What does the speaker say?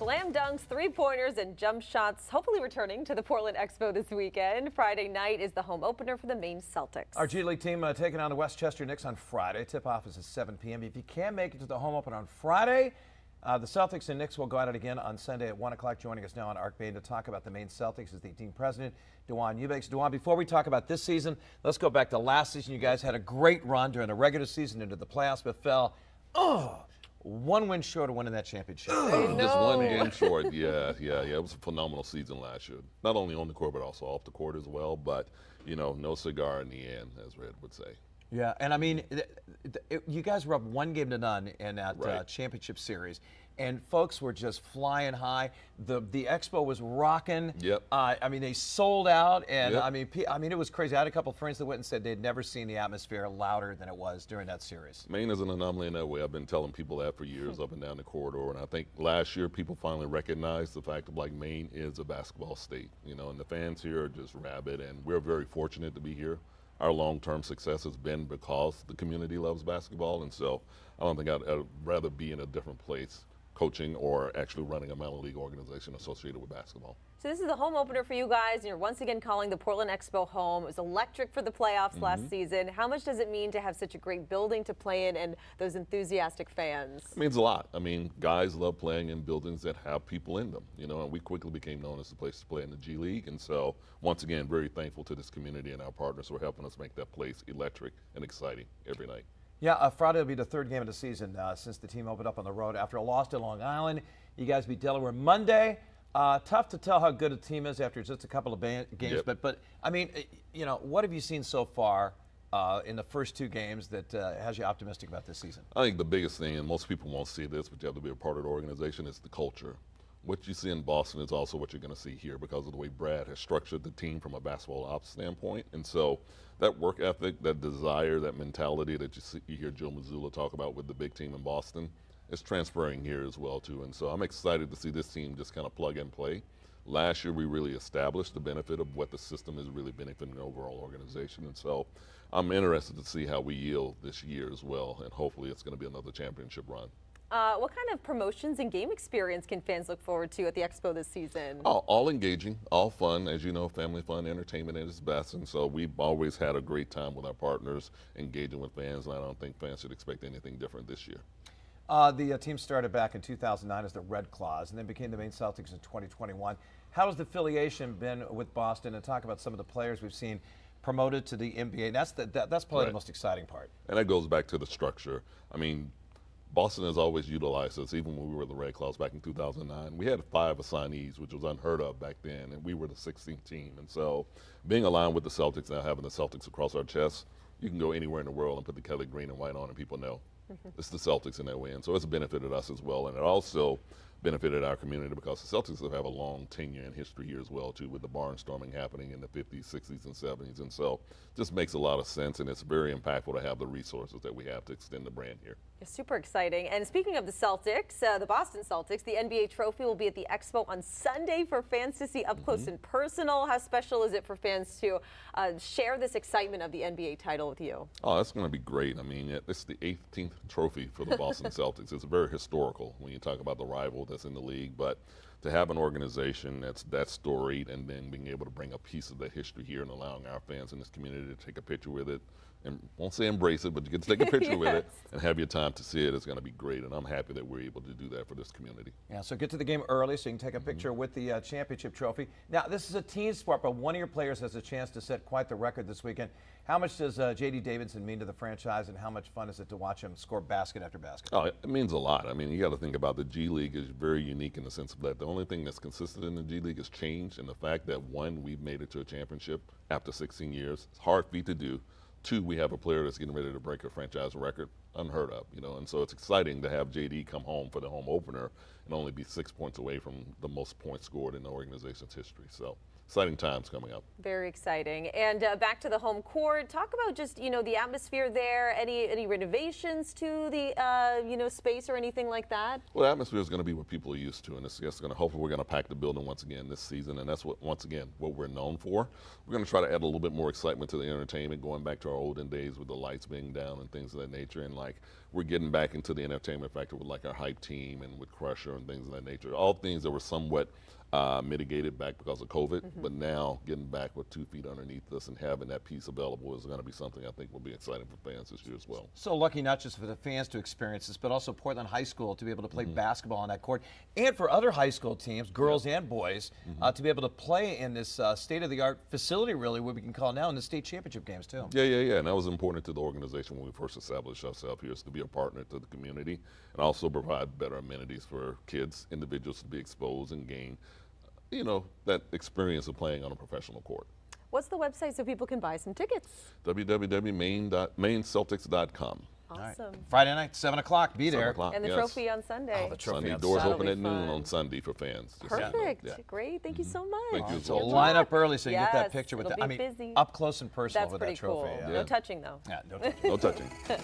slam dunks, three-pointers, and jump shots, hopefully returning to the Portland Expo this weekend. Friday night is the home opener for the Maine Celtics. Our G League team taking on the Westchester Knicks on Friday. Tip-off is at 7 p.m. If you can make it to the home opener on Friday, the Celtics and Knicks will go at it again on Sunday at 1 o'clock. Joining us now on Arc Maine to talk about the Maine Celtics is the team president, Dajuan Eubanks. Dajuan, before we talk about this season, let's go back to last season. You guys had a great run during the regular season into the playoffs, but fell one win short of winning that championship. Just one game short. Yeah. It was a phenomenal season last year. Not only on the court, but also off the court as well. But, no cigar in the end, as Red would say. Yeah, and I mean, you guys were up 1-0 in that championship series, and folks were just flying high. The expo was rocking. Yep. I mean, they sold out, and yep. I mean, it was crazy. I had a couple of friends that went and said they'd never seen the atmosphere louder than it was during that series. Maine is an anomaly in that way. I've been telling people that for years up and down the corridor, and I think last year people finally recognized the fact of Maine is a basketball state, and the fans here are just rabid, and we're very fortunate to be here. Our long-term success has been because the community loves basketball, and so I don't think I'd rather be in a different place coaching or actually running a minor league organization associated with basketball. So this is the home opener for you guys, and you're once again calling the Portland Expo home. It was electric for the playoffs last season. How much does it mean to have such a great building to play in and those enthusiastic fans? It means a lot. I mean, guys love playing in buildings that have people in them, and we quickly became known as the place to play in the G League. And so, once again, very thankful to this community and our partners for helping us make that place electric and exciting every night. Yeah, Friday will be the third game of the season since the team opened up on the road after a loss to Long Island. You guys beat Delaware Monday. Tough to tell how good a team is after just a couple of games, yep. but I mean, what have you seen so far in the first two games that has you optimistic about this season? I think the biggest thing, and most people won't see this, but you have to be a part of the organization, is the culture. What you see in Boston is also what you're going to see here because of the way Brad has structured the team from a basketball ops standpoint. And so that work ethic, that desire, that mentality that you hear Joe Mazzulla talk about with the big team in Boston, is transferring here as well, too. And so I'm excited to see this team just kind of plug and play. Last year, we really established the benefit of what the system is really benefiting the overall organization. And so I'm interested to see how we yield this year as well. And hopefully it's going to be another championship run. What kind of promotions and game experience can fans look forward to at the Expo this season? All engaging, all fun. As you know, family fun, entertainment at its best. And so we've always had a great time with our partners, engaging with fans, and I don't think fans should expect anything different this year. The team started back in 2009 as the Red Claws and then became the Maine Celtics in 2021. How has the affiliation been with Boston? And talk about some of the players we've seen promoted to the NBA. That's probably the most exciting part. And that goes back to the structure. I mean, Boston has always utilized us, even when we were the Red Claws back in 2009. We had 5 assignees, which was unheard of back then, and we were the 16th team. And so being aligned with the Celtics, now having the Celtics across our chest, you can go anywhere in the world and put the Kelly green and white on and people know. It's the Celtics in that way, and so it's benefited us as well, and it also benefited our community because the Celtics have a long tenure and history here as well, too, with the barnstorming happening in the 50s, 60s, and 70s, and so it just makes a lot of sense, and it's very impactful to have the resources that we have to extend the brand here. It's super exciting. And speaking of the Celtics, the Boston Celtics, the NBA trophy will be at the Expo on Sunday for fans to see up close and personal. How special is it for fans to share this excitement of the NBA title with you? Oh, that's going to be great. I mean, it's the 18th trophy for the Boston Celtics. It's very historical when you talk about the rival that's in the league, but to have an organization that's that storied and then being able to bring a piece of that history here and allowing our fans in this community to take a picture with it, and won't say embrace it, but you get to take a picture with it and have your time to see it. It's going to be great, and I'm happy that we're able to do that for this community. Yeah, so get to the game early so you can take a picture with the championship trophy. Now, this is a team sport, but one of your players has a chance to set quite the record this weekend. How much does J.D. Davidson mean to the franchise, and how much fun is it to watch him score basket after basket? Oh, it means a lot. I mean, you got to think about the G League is very unique in the sense of that the only thing that's consistent in the G League is change, and the fact that, 1, we've made it to a championship after 16 years. It's a hard feat to do. 2, we have a player that's getting ready to break a franchise record, unheard of, and so it's exciting to have JD come home for the home opener and only be 6 points away from the most points scored in the organization's history. So exciting times coming up. Very exciting. And back to the home court. Talk about just, the atmosphere there. Any renovations to the, space or anything like that? Well, the atmosphere is going to be what people are used to, and it's just going to, hopefully we're going to pack the building once again this season, and that's what, once again, what we're known for. We're going to try to add a little bit more excitement to the entertainment, going back to our olden days with the lights being down and things of that nature, and like we're getting back into the entertainment factor with like our hype team and with Crusher and things of that nature. All things that were somewhat mitigated back because of COVID, but now getting back with 2 feet underneath us and having that piece available is going to be something I think will be exciting for fans this year as well. So lucky not just for the fans to experience this, but also Portland High School to be able to play basketball on that court, and for other high school teams, girls and boys, to be able to play in this state-of-the-art facility, really, what we can call now in the state championship games, too. Yeah, and that was important to the organization when we first established ourselves here, is to be a partner to the community and also provide better amenities for kids, individuals to be exposed and gain, that experience of playing on a professional court. What's the website so people can buy some tickets? www.mainceltics.com. Awesome. Friday night, 7 o'clock, be 7 there. o'clock, And the yes. trophy on Sunday. Oh, the trophy Sunday on doors Sunday. open at That'll be noon fun. on Sunday for fans. Just so you know. Perfect. Yeah. Great. Thank you so much. Thank you. So Good line luck. up early so you get that Yes, picture with it'll the, be busy. up close and personal That's with pretty that trophy. cool. Yeah. No touching, though. Yeah, no touching. No touching.